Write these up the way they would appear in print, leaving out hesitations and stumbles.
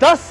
10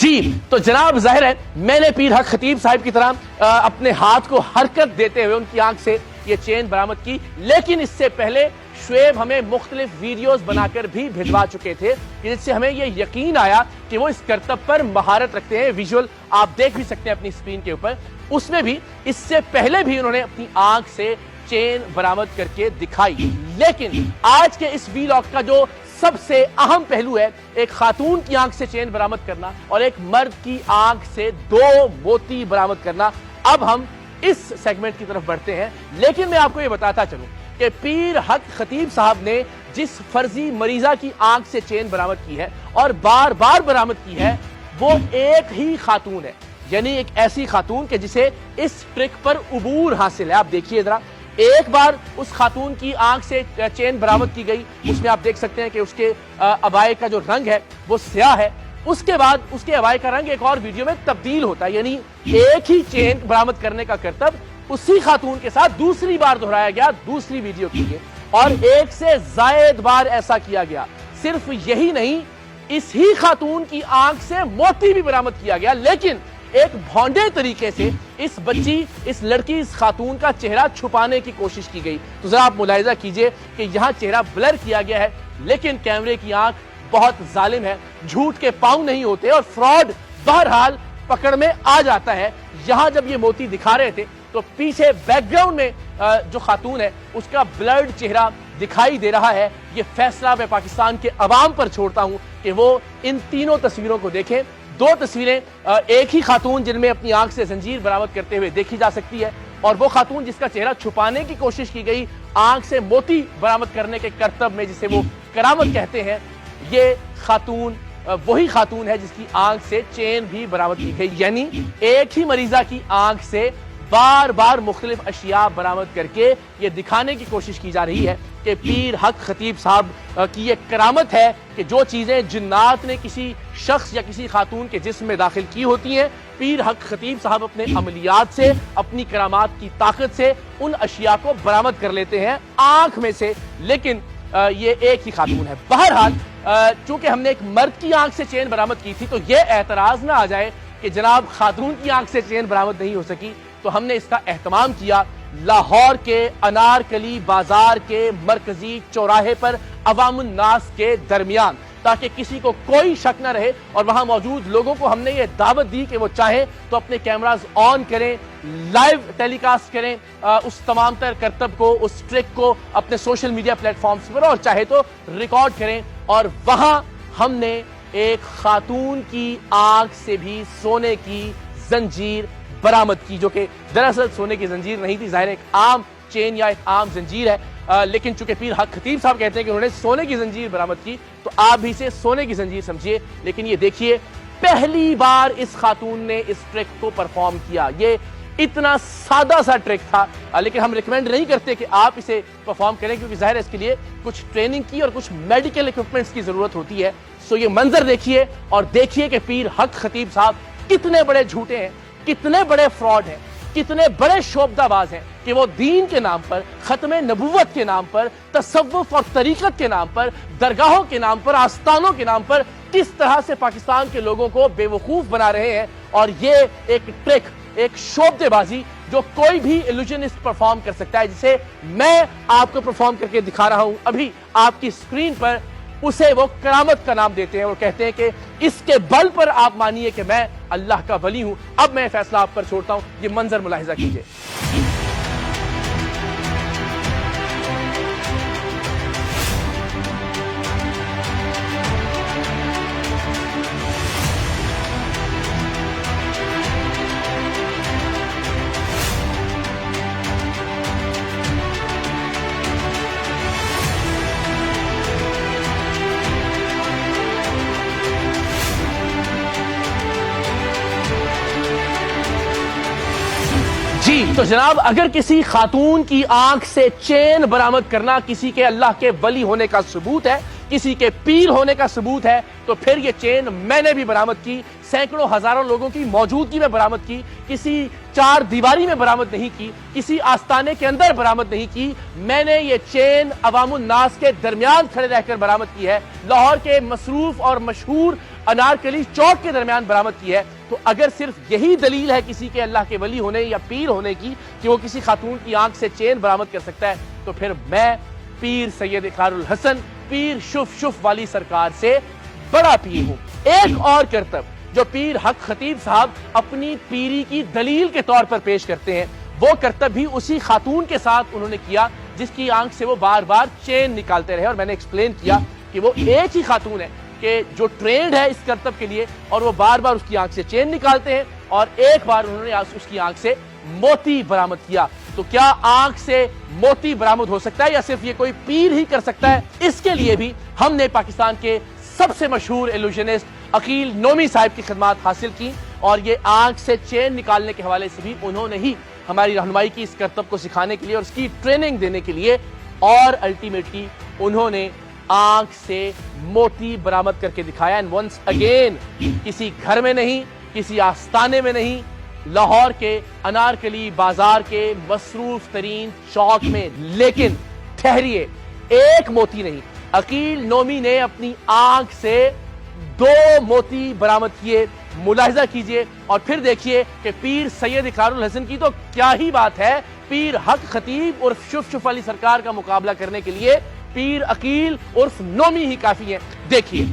جی تو جناب ظاہر ہے میں نے پیر حق خطیب صاحب کی طرح اپنے ہاتھ کو حرکت دیتے ہوئے ان کی آنکھ سے یہ چین برآمد کی، لیکن اس سے پہلے شعیب ہمیں مختلف ویڈیوز بنا کر بھی بھجوا چکے تھے جس سے ہمیں یہ یقین آیا کہ وہ اس کرتب پر مہارت رکھتے ہیں۔ ویژول آپ دیکھ بھی سکتے ہیں اپنی اسکرین کے اوپر، اس میں بھی اس سے پہلے بھی انہوں نے اپنی آنکھ سے چین برآمد کر کے دکھائی۔ لیکن آج کے اس ویلاگ کا جو سب سے اہم پہلو ہے ایک خاتون کی آنکھ سے چین برآمد کرنا اور ایک مرد کی آنکھ سے 2 موتی برآمد کرنا۔ اب ہم اس سیگمنٹ کی طرف بڑھتے ہیں، لیکن میں آپ کو یہ بتاتا چلوں کہ پیر حق خطیب صاحب نے جس فرضی مریضہ کی آنکھ سے چین برآمد کی ہے اور بار بار برآمد کی ہے وہ ایک ہی خاتون ہے، یعنی ایک ایسی خاتون کہ جسے اس ٹرک پر عبور حاصل ہے۔ آپ دیکھیے ذرا، ایک بار اس خاتون کی آنکھ سے چین برآمد کی گئی، اس میں آپ دیکھ سکتے ہیں کہ اس کے عبائے کا جو رنگ ہے وہ سیاہ ہے، اس کے بعد اس کے عبائے کا رنگ ایک اور ویڈیو میں تبدیل ہوتا ہے، یعنی ایک ہی چین برآمد کرنے کا کرتب اسی خاتون کے ساتھ دوسری بار دہرایا گیا دوسری ویڈیو کے لیے، اور ایک سے زائد بار ایسا کیا گیا۔ صرف یہی نہیں، اس ہی خاتون کی آنکھ سے موتی بھی برآمد کیا گیا، لیکن ایک بھونڈے طریقے سے اس بچی، اس لڑکی، اس خاتون کا چہرہ چھپانے کی کوشش کی گئی۔ تو ذرا آپ ملاحظہ کیجئے کہ یہاں چہرہ بلر کیا گیا ہے، لیکن کیمرے کی آنکھ بہت ظالم ہے، جھوٹ کے پاؤں نہیں ہوتے اور فراڈ بہرحال پکڑ میں آ جاتا ہے۔ یہاں جب یہ موتی دکھا رہے تھے تو پیچھے بیک گراؤنڈ میں جو خاتون ہے اس کا بلرڈ چہرہ دکھائی دے رہا ہے۔ یہ فیصلہ میں پاکستان کے عوام پر چھوڑتا ہوں کہ وہ ان تینوں تصویروں کو دیکھیں۔ 2 تصویریں ایک ہی خاتون جن میں اپنی آنکھ سے زنجیر برآمد کرتے ہوئے دیکھی جا سکتی ہے، اور وہ خاتون جس کا چہرہ چھپانے کی کوشش کی گئی آنکھ سے موتی برآمد کرنے کے کرتب میں، جسے وہ کرامت کہتے ہیں۔ یہ خاتون وہی خاتون ہے جس کی آنکھ سے چین بھی برآمد کی گئی، یعنی ایک ہی مریضہ کی آنکھ سے بار بار مختلف اشیاء برآمد کر کے یہ دکھانے کی کوشش کی جا رہی ہے کہ پیر حق خطیب صاحب کی یہ کرامت ہے کہ جو چیزیں جنات نے کسی شخص یا کسی خاتون کے جسم میں داخل کی ہوتی ہیں، پیر حق خطیب صاحب اپنے عملیات سے، اپنی کرامات کی طاقت سے ان اشیاء کو برآمد کر لیتے ہیں آنکھ میں سے، لیکن یہ ایک ہی خاتون ہے۔ بہرحال چونکہ ہم نے ایک مرد کی آنکھ سے چین برآمد کی تھی تو یہ اعتراض نہ آ جائے کہ جناب خاتون کی آنکھ سے چین برآمد نہیں ہو سکی، تو ہم نے اس کا اہتمام کیا لاہور کے انارکلی بازار کے مرکزی چوراہے پر عوام الناس کے درمیان، تاکہ کسی کو کوئی شک نہ رہے، اور وہاں موجود لوگوں کو ہم نے یہ دعوت دی کہ وہ چاہیں تو اپنے کیمراز آن کریں، لائیو ٹیلی کاسٹ کریں اس تمام تر کرتب کو، اس ٹرک کو اپنے سوشل میڈیا پلیٹ فارمز پر، اور چاہے تو ریکارڈ کریں۔ اور وہاں ہم نے ایک خاتون کی آنکھ سے بھی سونے کی زنجیر برآمد کی، جو کہ دراصل سونے کی زنجیر نہیں تھی، ظاہر ایک عام چین یا ایک عام زنجیر ہے، لیکن چونکہ پیر حق خطیب صاحب کہتے ہیں کہ انہوں نے سونے کی زنجیر برآمد کی تو آپ بھی اسے سونے کی زنجیر سمجھیے۔ لیکن یہ دیکھیے، پہلی بار اس خاتون نے اس ٹرک کو پرفارم کیا۔ یہ اتنا سادہ سا ٹرک تھا، لیکن ہم ریکمینڈ نہیں کرتے کہ آپ اسے پرفارم کریں، کیونکہ ظاہر ہے اس کے لیے کچھ ٹریننگ کی اور کچھ میڈیکل ایکوپمنٹس کی ضرورت ہوتی ہے۔ سو یہ منظر دیکھیے اور دیکھیے کہ پیر حق خطیب صاحب کتنے بڑے جھوٹے ہیں، کتنے بڑے فراڈ ہیں، کتنے بڑے شعبدہ باز ہیں کہ وہ دین کے نام پر، ختم نبوت کے نام پر، تصوف اور طریقت کے نام پر، درگاہوں کے نام پر، آستانوں کے نام پر کس طرح سے پاکستان کے لوگوں کو بے وقوف بنا رہے ہیں۔ اور یہ ایک ٹرک، ایک شعبدے بازی جو کوئی بھی ایلوژنسٹ پرفارم کر سکتا ہے، جسے میں آپ کو پرفارم کر کے دکھا رہا ہوں ابھی آپ کی سکرین پر، اسے وہ کرامت کا نام دیتے ہیں اور کہتے ہیں کہ اس کے بل پر آپ مانیے کہ میں اللہ کا ولی ہوں۔ اب میں فیصلہ آپ پر چھوڑتا ہوں، یہ منظر ملاحظہ کیجئے۔ جی تو جناب، اگر کسی خاتون کی آنکھ سے چین برآمد کرنا کسی کے اللہ کے ولی ہونے کا ثبوت ہے، کسی کے پیر ہونے کا ثبوت ہے، تو پھر یہ چین میں نے بھی برآمد کی، سینکڑوں ہزاروں لوگوں کی موجودگی میں برآمد کی، کسی چار دیواری میں برآمد نہیں کی، کسی آستانے کے اندر برآمد نہیں کی۔ میں نے یہ چین عوام الناس کے درمیان کھڑے رہ کر برآمد کی ہے۔ لاہور کے مصروف اور مشہور انارکلی چوک کے درمیان برآمد کی ہے، تو اگر صرف یہی دلیل ہے کسی کے اللہ کے ولی ہونے یا پیر ہونے کی کہ وہ کسی خاتون کی آنکھ سے چین برآمد کر سکتا ہے، تو پھر میں پیر سید اقرار الحسن پیر شف والی سرکار سے بڑا پیر ہوں۔ ایک اور کرتب جو پیر حق خطیب صاحب اپنی پیری کی دلیل کے طور پر پیش کرتے ہیں، وہ کرتب بھی اسی خاتون کے ساتھ انہوں نے کیا جس کی آنکھ سے وہ بار بار چین نکالتے رہے، اور میں نے ایکسپلین کیا کہ وہ ایک ہی خاتون ہے کہ جو ٹرینڈ ہے اس کرتب کے لیے، اور وہ بار بار اس کی آنکھ سے چین نکالتے ہیں، اور ایک بار انہوں نے اس کی آنکھ سے موتی برآمد کیا۔ تو کیا آنکھ سے موتی برآمد ہو سکتا ہے یا صرف یہ کوئی پیر ہی کر سکتا ہے؟ اس کے لیے بھی ہم نے پاکستان کے سب سے مشہور ایلوژنسٹ عقیل نومی صاحب کی خدمات حاصل کی، اور یہ آنکھ سے چین نکالنے کے حوالے سے بھی انہوں نے ہی ہماری رہنمائی کی اس کرتب کو سکھانے کے لیے اور اس کی ٹریننگ دینے کے لیے، اور الٹیمیٹلی انہوں نے آنکھ سے موتی برآمد کر کے دکھایا۔ اینڈ ونس اگین کسی گھر میں نہیں، کسی آستانے میں نہیں، لاہور کے انارکلی بازار کے مصروف ترین چوک میں۔ لیکن ٹھہریے، ایک موتی نہیں، عقیل نومی نے اپنی آنکھ سے 2 موتی برآمد کیے۔ ملاحظہ کیجئے اور پھر دیکھیے کہ پیر سید اقرار الحسن کی تو کیا ہی بات ہے، پیر حق خطیب عرف شف علی سرکار کا مقابلہ کرنے کے لیے پیر عقیل عرف نومی ہی کافی ہیں۔ دیکھیے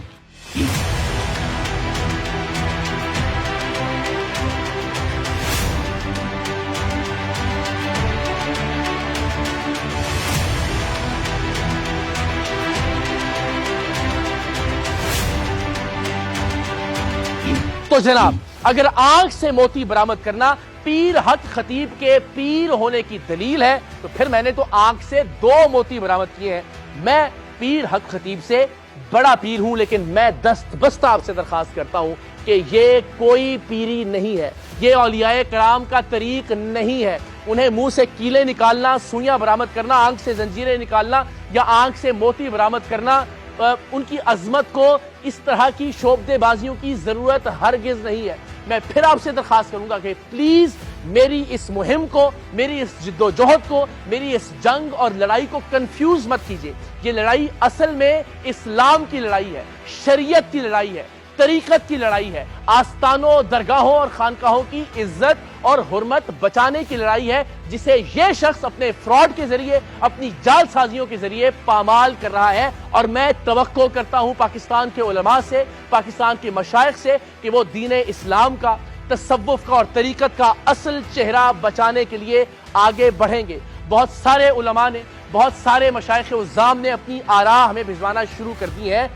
تو جناب، اگر آنکھ سے موتی برآمد کرنا پیر حق خطیب کے پیر ہونے کی دلیل ہے، تو پھر میں نے تو آنکھ سے 2 موتی برآمد کیے ہیں۔ میں پیر حق خطیب سے بڑا پیر ہوں، لیکن میں دست بستہ آپ سے درخواست کرتا ہوں کہ یہ کوئی پیری نہیں ہے، یہ اولیاء کرام کا طریق نہیں ہے۔ انہیں منہ سے کیلے نکالنا، سوئیاں برآمد کرنا، آنکھ سے زنجیریں نکالنا یا آنکھ سے موتی برآمد کرنا، ان کی عظمت کو اس طرح کی شعبدے بازیوں کی ضرورت ہرگز نہیں ہے۔ میں پھر آپ سے درخواست کروں گا کہ پلیز میری اس مہم کو، میری اس جد و جہد کو، میری اس جنگ اور لڑائی کو کنفیوز مت کیجیے۔ یہ لڑائی اصل میں اسلام کی لڑائی ہے، شریعت کی لڑائی ہے، طریقت کی لڑائی ہے، آستانوں، درگاہوں اور خانقاہوں کی عزت اور حرمت بچانے کی لڑائی ہے، جسے یہ شخص اپنے فراڈ کے ذریعے، اپنی جال سازیوں کے ذریعے پامال کر رہا ہے۔ اور میں توقع کرتا ہوں پاکستان کے علماء سے، پاکستان کے مشائخ سے، کہ وہ دین اسلام کا، تصوف کا اور طریقت کا اصل چہرہ بچانے کے لیے آگے بڑھیں گے۔ بہت سارے علماء نے، بہت سارے مشائخ عظام نے اپنی آراء ہمیں بھجوانا شروع کر دی ہے،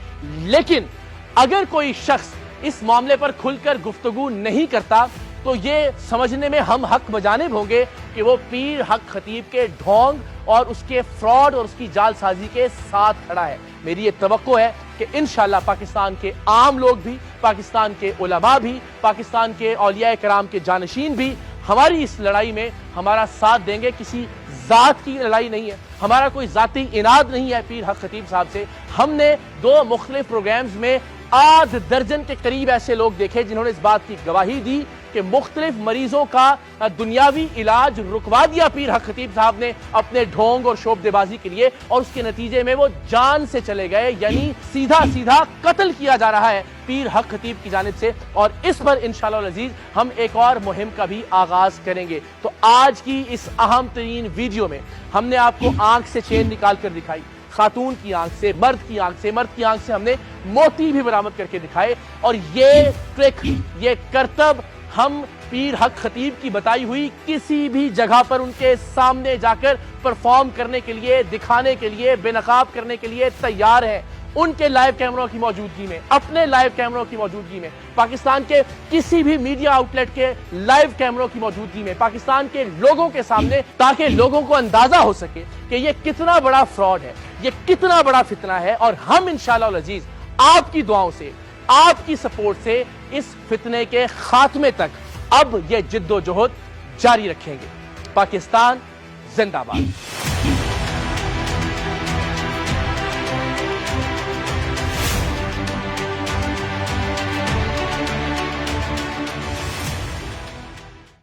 لیکن اگر کوئی شخص اس معاملے پر کھل کر گفتگو نہیں کرتا تو یہ سمجھنے میں ہم حق بجانب ہوں گے کہ وہ پیر حق خطیب کے ڈھونگ اور اس کے فراڈ اور اس کی جال سازی کے ساتھ کھڑا ہے۔ میری یہ توقع ہے کہ انشاءاللہ پاکستان کے عام لوگ بھی، پاکستان کے علماء بھی، پاکستان کے اولیاء کرام کے جانشین بھی ہماری اس لڑائی میں ہمارا ساتھ دیں گے۔ کسی ذات کی لڑائی نہیں ہے، ہمارا کوئی ذاتی اناد نہیں ہے پیر حق خطیب صاحب سے۔ ہم نے 2 مختلف پروگرامز میں 8 درجن کے قریب ایسے لوگ دیکھے جنہوں نے اس بات کی گواہی دی کہ مختلف مریضوں کا دنیاوی علاج رکوا دیا پیر حق خطیب صاحب نے اپنے ڈھونگ اور شعبدے بازی کے لیے، اور اس کے نتیجے میں وہ جان سے چلے گئے، یعنی سیدھا قتل کیا جا رہا ہے پیر حق خطیب کی جانب سے۔ اور اس پر انشاءاللہ العزیز ہم ایک اور مہم کا بھی آغاز کریں گے۔ تو آج کی اس اہم ترین ویڈیو میں ہم نے آپ کو آنکھ سے چین نکال کر دکھائی، خاتون کی آنکھ سے، مرد کی آنکھ سے، مرد کی آنکھ سے ہم نے موتی بھی برآمد کر کے دکھائے، اور یہ ٹرک، یہ کرتب ہم پیر حق خطیب کی بتائی ہوئی کسی بھی جگہ پر ان کے سامنے جا کر پرفارم کرنے کے لیے، دکھانے کے لیے، بے نقاب کرنے کے لیے تیار ہیں۔ ان کے لائیو کیمروں کی موجودگی میں، اپنے لائیو کیمروں کی موجودگی میں، پاکستان کے کسی بھی میڈیا آؤٹ لیٹ کے لائیو کیمروں کی موجودگی میں، پاکستان کے لوگوں کے سامنے، تاکہ لوگوں کو اندازہ ہو سکے کہ یہ کتنا بڑا فراڈ ہے، یہ کتنا بڑا فتنہ ہے۔ اور ہم انشاءاللہ العزیز آپ کی دعاؤں سے، آپ کی سپورٹ سے اس فتنے کے خاتمے تک اب یہ جد و جہد جاری رکھیں گے۔ پاکستان زندہ باد۔